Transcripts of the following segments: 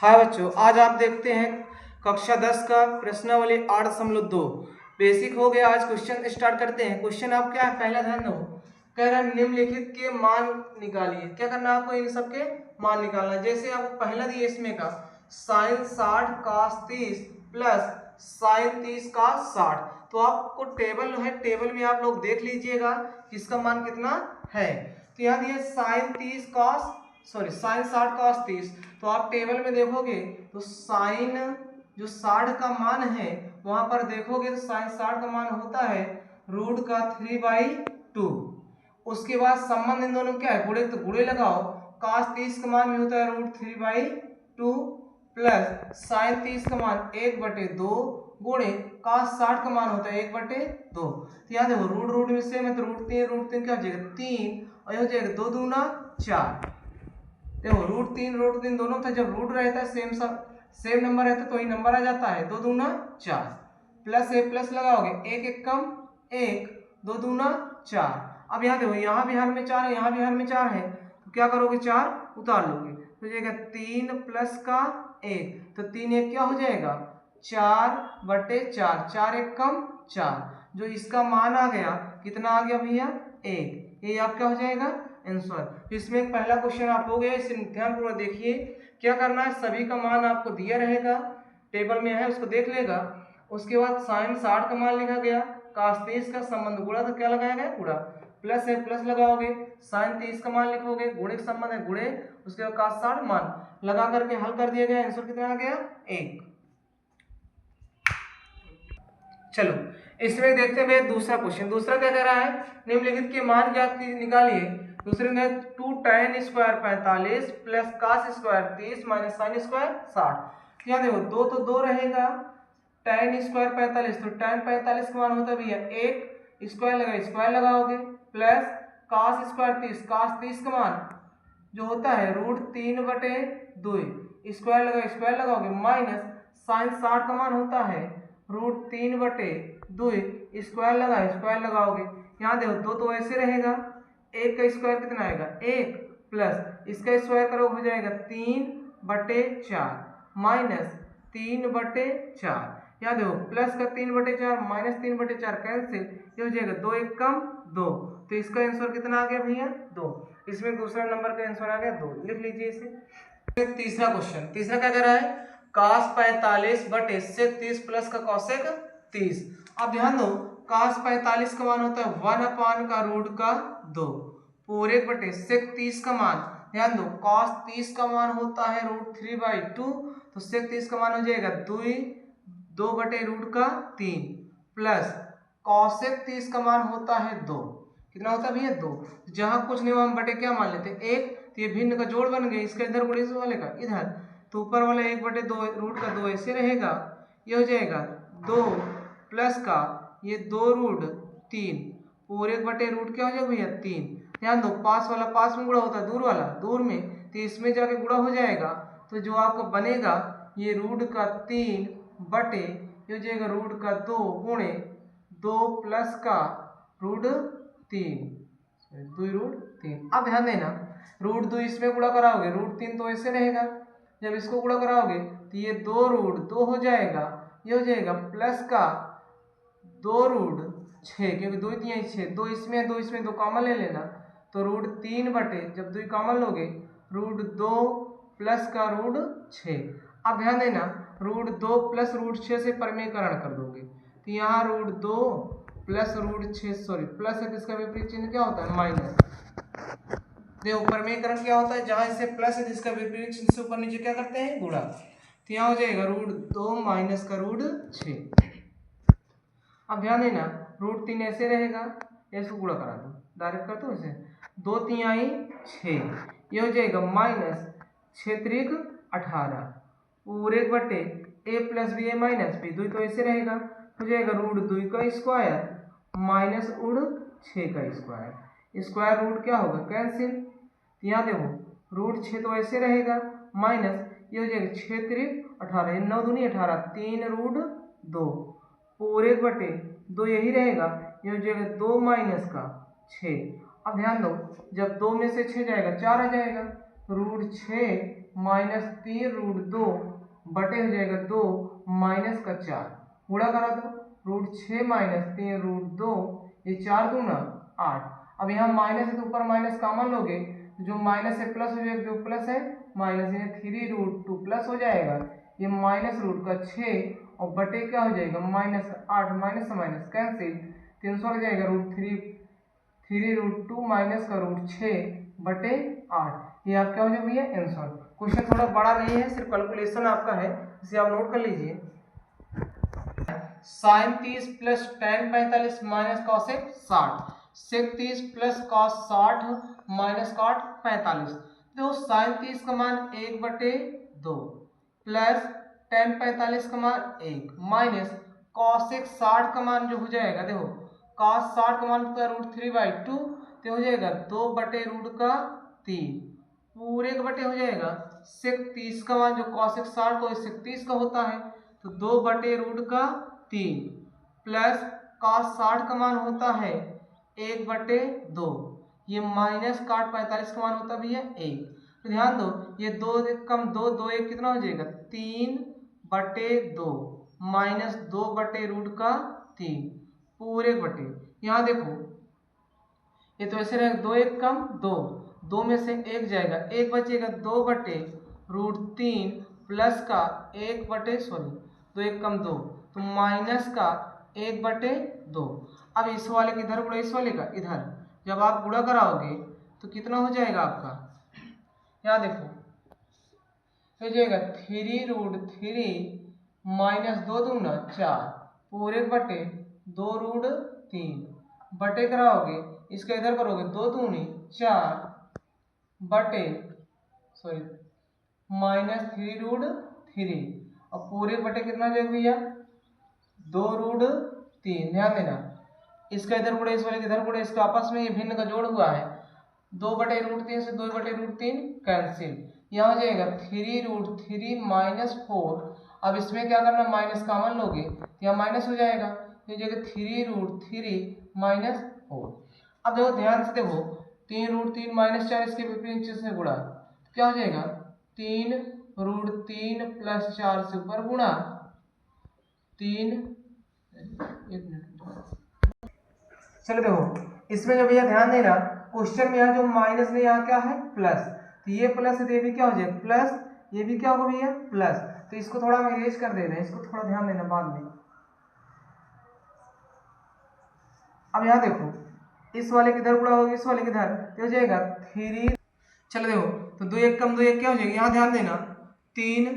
हाय बच्चों, आज आप देखते हैं कक्षा 10 का प्रश्नावली 8.2 बेसिक हो गया। आज क्वेश्चन स्टार्ट करते हैं। क्वेश्चन आप क्या है, पहला ध्यान दो। कह रहा है निम्नलिखित के मान निकालिए। क्या करना है आपको, इन सब के मान निकालना है। जैसे आपको पहला दिया इसमें का sine 60 cos 30 plus sine 30 cos 60। तो आपको टेबल है, टेबल में आप लोग देख लीजिएगा इसका मान कितना है। तो यहाँ दिया साइन 60 cos 30। तो आप टेबल में देखोगे तो साइन जो 60 का मान है वहां पर देखोगे तो साइन 60 का मान होता है रूट का 3/2। उसके बाद संबंध इन दोनों क्या है, गुणे, तो गुणे लगाओ। cos 30 का मान भी होता है रूट 3/2 प्लस साइन 30 का मान 1/2 गुणे cos 60 का मान होता है 1/2। तो याद है रूट रूट में सेम है तो रूट 3 क्या हो जाएगा 3 और ये हो जाएगा 2 दूना 4। देखो रूट 3 दोनों था, जब रूट रहता है सेम नंबर रहता है तो वही नंबर आ जाता है 2 दूना 4 प्लस ए प्लस लगाओगे 1 1 कम 1 2 दूना 4। अब यहाँ देखो यहाँ भी हर में 4 है, यहाँ भी हर में 4 है, तो क्या करोगे 4 उतार लोगे तो जाएगा 3 प्लस का 1 तो 3 1 क्या हो जाएगा 4/4 4 1 कम 4। जो इसका मान आ गया कितना आ गया भैया 1। ये आप क्या हो जाएगा आंसर। तो इसमें एक पहला क्वेश्चन आप हो गया, इसे ध्यानपूर्वक देखिए। क्या करना है, सभी का मान आपको दिया रहेगा, टेबल में है उसको देख लेगा। उसके बाद साइन 60 का मान लिखा गया, cos 30 का संबंध गुणा तो क्या लगाया गया पूरा प्लस है, प्लस लगाओगे। साइन 30 का मान लिखोगे, गुणे का संबंध है गुणे, उसके बाद cos 60 मान लगा करके हल कर दिया गया। आंसर कितना आ गया 1। चलो इसमें देखते हैं दूसरा क्वेश्चन। दूसरा क्या कह रहा है, निम्नलिखित के मान ज्ञात निकालिए। दूसरे में 2 tan square 45 plus cos square 30 minus sine square 60। यहाँ देखो दो तो दो रहेगा, tan स्क्वायर 45 तो tan 45 का मान होता है भैया 1 स्क्वायर लगाओगे प्लस cos स्क्वायर 30 cos 30 का मान जो होता है रूट 3/2 स्क्वायर लगाओगे माइनस साइन 60 का मान होता है रूट 3/2 स्क्वायर लगाओगे। यहाँ देखो दो तो ऐसे रहेगा, एक का स्क्वायर कितना आएगा 1 प्लस इसका स्क्वायर करो हो जाएगा 3/4 माइनस 3/4। यहाँ देखो प्लस का 3/4 माइनस 3/4 कैंसिल, ये हो जाएगा 2 1 कम 2। तो इसका आंसर कितना आ गया भैया 2। इसमें दूसरा नंबर का आंसर आ गया 2, लिख लीजिए इसे। तीसरा क्वेश्चन, तीसरा क्या कर रहा है cos 45 बटे sec 30 प्लस का cosec 30। अब ध्यान दो cos 45 का मान होता है 1/√2 पूरे बटे sec 30 का मान, ध्यान दो cos 30 का मान होता है √3/2 तो sec 30 का मान हो जाएगा 2/√3 प्लस cosec 30 का मान होता है 2। कितना होता है भैया 2। जहां कुछ नहीं हम बटे क्या मान लेते 1, तो ये भिन्न का जोड़ बन गया, इसका इधर गुणे इस वाले का इधर, तो ऊपर वाला 1/2 रूट का 2 ऐसे रहेगा, ये हो जाएगा 2 प्लस का ये 2√3 पूरे 1/रूट क्या हो जाएगा भैया 3। ध्यान दो पास वाला पास में गुणा होता है, दूर वाला दूर में, तो इसमें जाके गुणा हो जाएगा। तो जो आपको बनेगा ये रूट का 3 बटे ये हो जाएगा रूट का 2 गुणे 2 प्लस का √3 2√3। अब ध्यान देना √2 इसमें गुणा कराओगे √3 तो ऐसे रहेगा, जब इसको गुणा कराओगे तो ये 2√2 हो जाएगा, ये हो जाएगा प्लस का 2√6 क्योंकि 2 3 6 2 इसमें 2 कॉमन ले लेना तो √3 बटे जब 2 कॉमन लोगे √2 प्लस का √6। अब ध्यान देना √2 प्लस √6 से परिमेयकरण कर दोगे तो यहाँ √2 प्लस √6 सॉरी प्लस है तो इसका विपरीत चिन्ह क्या होता है माइनस। देखो परिमेयकरण क्या होता है, जहां इसे प्लस है जिसका विपरीत चिन्ह से ऊपर नीचे क्या करते हैं गुणा, तो यहाँ हो जाएगा √2 माइनस का √6। अब ध्यान देना √3 ऐसे रहेगा, इसको गुणा करा दो डायरेक्ट कर दो इसे 2 3 6 ये हो जाएगा माइनस 6 3 18 पूरे बटे a plus b a minus b 2 तो ऐसे रहेगा, हो जाएगा √2 का स्क्वायर माइनस √6 का स्क्वायर, स्क्वायर रूट क्या होगा कैंसिल। यहाँ देखो √6 तो ऐसे रहेगा माइनस ये हो जाएगा 6 3 18 9 दूनी 18 3√2 पूरे बटे 2 यही रहेगा, ये हो जाएगा 2 माइनस का 6। अब ध्यान दो जब 2 में से 6 जाएगा 4 आ जाएगा तो √6 -3√2 बटे हो जाएगा 2 माइनस का 4, गुणा करा दो, √6 - 3√2, ये 4 दूना 8। अब यहाँ माइनस है तो ऊपर माइनस कॉमन लोगे, जो माइनस है प्लस हो जाएगा, जो प्लस है माइनस, ये 3√2 प्लस हो जाएगा, ये माइनस रूट का 6 और बटे क्या हो जाएगा -8, माइनस से माइनस कैंसिल, 300 हो जाएगा √3√2 माइनस का √6 बटे 8। ये आप क्या हो जाएगा भैया आंसर। क्वेश्चन थोड़ा बड़ा नहीं है, सिर्फ कैलकुलेशन आपका है, इसे आप नोट कर लीजिए। sin 30 plus tan 45 minus cosec 60, sec 30 plus cos 60 minus cot 45। तो sin 30 का मान 1/2 प्लस tan 45 का मान 1 माइनस cosec 60 का मान जो हो जाएगा, देखो cos 60 का मान होता है √3/2, तो हो जाएगा 2/√3 पूरे के बटे हो जाएगा sec 30 का मान जो cosec 60 को sec 30 का होता है, तो 2/√3 प्लस cos 60 का मान होता है 1/2, ये माइनस cot 45 का मान होता है भैया 1। तो ध्यान दो, ये 2 1 कम 2 2 1 कितना हो जाएगा 3/2 माइनस 2/√3 पूरे बटे। यहाँ देखो ये तो ऐसे रहेगा, 2 1 कम 2, 2 में से 1 जाएगा, 1 बचेगा 2/√3 प्लस का 2 1 कम 2, तो माइनस का 1/2। अब इस वाले का इधर गुणा इस वाले का इधर, जब आप गुणा कराओगे तो कितना हो जाएगा आपका, यहाँ देखो हो जाएगा 3√3 माइनस 2 दूना 4 पूरे बटे 2√3 बटे कराओगे, इसका इधर करोगे 2 दूनी 4 बटे माइनस 3√3 और पूरे बटे कितना जाएगा भैया 2√3। ध्यान देना, इसका इधर गुणा इस वाले के इधर गुणा, इसका आपस में ये भिन्न का जोड़ हुआ है, 2/√3 से 2/√3 कैंसिल, यहाँ हो जाएगा 3√3 माइनस 4। अब इसमें क्या करना, माइनस कॉमन लोगे, यहाँ माइनस हो जाएगा, ये जगह 3√3 माइनस 4। अब देखो ध्यान से देखो, 3√3 माइनस 4 इसके विपरीत से गुणा, क्या हो जाएगा 3√3 प्लस 4 से ऊपर गुणा 3। एक मिनट, चलो देखो इसमें जो भैया ध्यान देना, क्वेश्चन में यहाँ जो माइनस नहीं, यहाँ क्या है प्लस, तो ये प्लस है तो ये भी क्या हो जाएगा प्लस, ये भी क्या होगा भैया प्लस, तो इसको थोड़ा हम इरेज कर दे रहे हैं, इसको थोड़ा ध्यान देना बाद में। अब यहाँ देखो इस वाले किधर गुणा होगा इस वाले किधर, तो हो जाएगा 3। चलो देखो तो 2 1 कम 2 1 क्या हो जाएगा, यहाँ ध्यान देना 3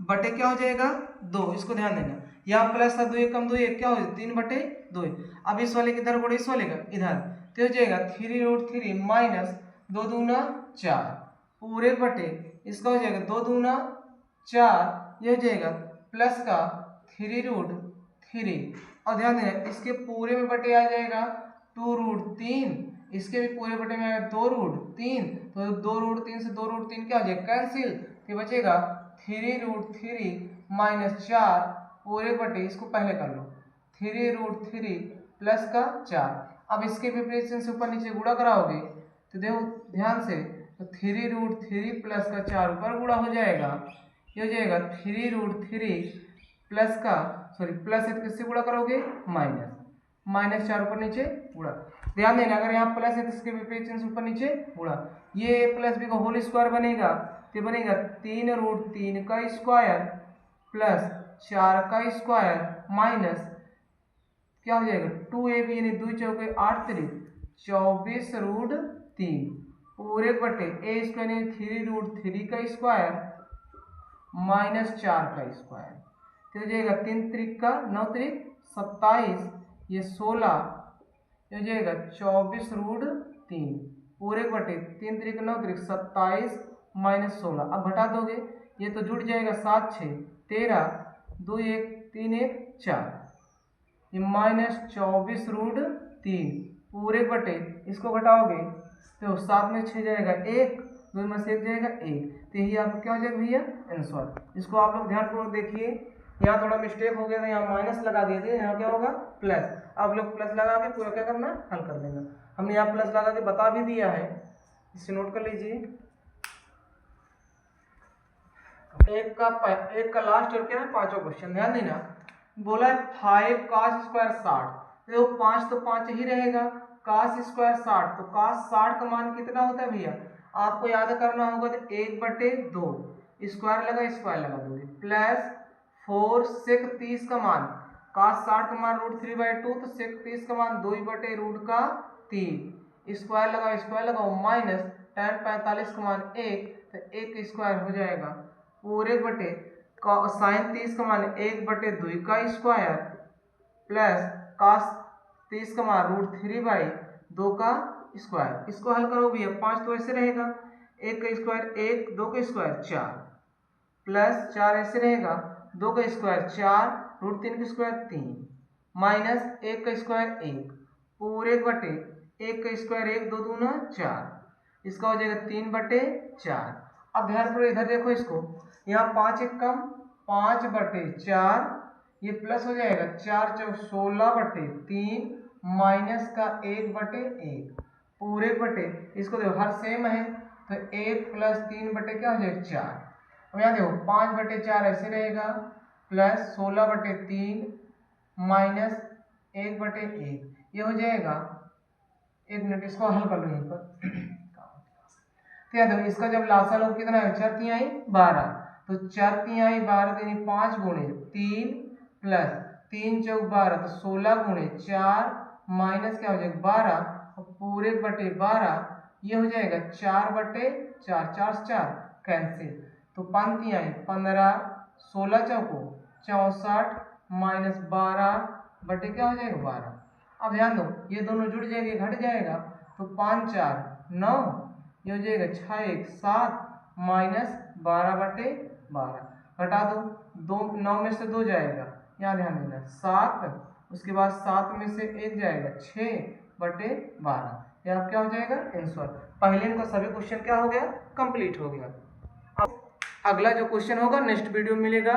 बटे क्या हो जाएगा 2, इसको ध्यान देना, यहाँ प्लस था 2 1 कम 2 1 क्या हो जाएगा 3/2। अब इस वाले किधर गुणा इस वाले का इधर, तो हो जाएगा 3√3 माइनस 2 दूना 4 पूरे बटे, इसका हो जाएगा 2 दूना 4, ये हो जाएगा प्लस का 3√3 और ध्यान देना इसके पूरे में बटे आ जाएगा 2√3, इसके भी पूरे बटे में आएगा 2√3, तो 2√3 से 2√3 क्या हो जाएगा कैंसिल, फिर बचेगा 3√3 माइनस 4 पूरे बटे, इसको पहले कर लो 3√3 प्लस का 4। अब इसके विपरीत से ऊपर नीचे गुणा कराओगे तो देखो ध्यान से, तो 3√3 प्लस का 4 ऊपर गुणा हो जाएगा, ये हो जाएगा 3√3 प्लस का प्लस है तो किससे गुणा करोगे माइनस, माइनस 4 ऊपर नीचे गुणा। ध्यान देना अगर यहाँ प्लस है तो इसके विपरीत से ऊपर नीचे गुणा, ये प्लस बी का होल स्क्वायर बनेगा, तो बनेगा 3√3 का स्क्वायर प्लस 4 का स्क्वायर माइनस क्या हो जाएगा 2ab यानी 2 चौके 8 3 24√3 पूरे बटे ए स्क्वायर यानी 3√3 का स्क्वायर माइनस 4 का स्क्वायर, तो हो जाएगा 3 त्रिक का 9 त्रिक 27, ये 16, हो जाएगा 24√3 पूरे बटे 3 त्रिक 9 त्रिक 27 माइनस 16। अब घटा दोगे ये तो जुड़ जाएगा 7 6 13 2 1 3 1 4, ये माइनस 24√3 पूरे बटे, इसको घटाओगे तो 7 में 6 जाएगा 1, 2 में से 1 जाएगा 1, तो यही आपका क्या हो जाएगा भैया आंसर। इसको आप लोग ध्यानपूर्वक देखिए, यहाँ थोड़ा मिस्टेक हो गया था, यहाँ माइनस लगा दिए थे, यहाँ क्या होगा प्लस, आप लोग प्लस लगा के पूरा क्या करना हल कर देना, हमने यहाँ प्लस लगा के बता भी दिया है, इसे नोट कर लीजिए। एक का लास्ट और क्या है, पांचों क्वेश्चन ध्यान देना। बोला है 5 cos स्क्वायर 60, देखो 5 तो 5 ही रहेगा, cos स्क्वायर 60, तो cos 60 का मान कितना होता है भैया, आपको याद करना होगा तो 1/2 स्क्वायर लगा दोगे, प्लस 4 sec 30 का मान, cos 60 का मान √3/2, तो sec 30 का मान 2/√3 स्क्वायर लगाओ माइनस tan 45 का मान 1, तो 1 स्क्वायर हो जाएगा, पूरे बटे साइन 30 का मान 1/2 का स्क्वायर, प्लस cos 30 का मान √3/2 का स्क्वायर। इसको हल करो भैया, 5 तो ऐसे रहेगा, 1 का स्क्वायर 1, 2 का स्क्वायर 4, प्लस 4 ऐसे रहेगा, 2 का स्क्वायर 4, √3 का स्क्वायर 3, माइनस 1 का स्क्वायर 1, पूरे बटे 1 का स्क्वायर 1, 2 दूना 4, इसका हो जाएगा 3/4। अब ध्यान करो इधर देखो इसको, यहाँ 5 एक कम, 5/4, ये प्लस हो जाएगा 4 चौक 16/3, माइनस का 1/1, पूरे बटे, इसको देखो हर सेम है, तो 1 + 3 बटे क्या हो जाएगा 4। अब यहाँ देखो 5/4 ऐसे रहेगा, प्लस 16/3 माइनस 1/1, ये हो जाएगा, 1 मिनट इसको हल कर लो यहीं पर। तो याद देखो इसका जब लासा लोग कितना है, 4 तिहाई 12, तो 4 तिहाई 12 यानी 5 गुणे 3, प्लस 3 चौक 12, तो 16 गुणे 4, माइनस क्या हो जाएगा 12, पूरे बटे 12, ये हो जाएगा 4/4, 4 से 4 कैंसिल, तो 5 तिहाई 15, 16 चौको 64, माइनस 12 बटे क्या हो जाएगा 12। अब ध्यान दो ये दोनों जुड़ जाएंगे, घट जाएगा, तो 5 4 9, ये हो जाएगा 6 1 7, माइनस 12/12, घटा दो, 9 में से 2 जाएगा, यहाँ ध्यान देना 7, उसके बाद 7 में से 1 जाएगा, 6/12, यह क्या हो जाएगा आंसर। पहले इनका सभी क्वेश्चन क्या हो गया, कंप्लीट हो गया। अब अगला जो क्वेश्चन होगा नेक्स्ट वीडियो में मिलेगा।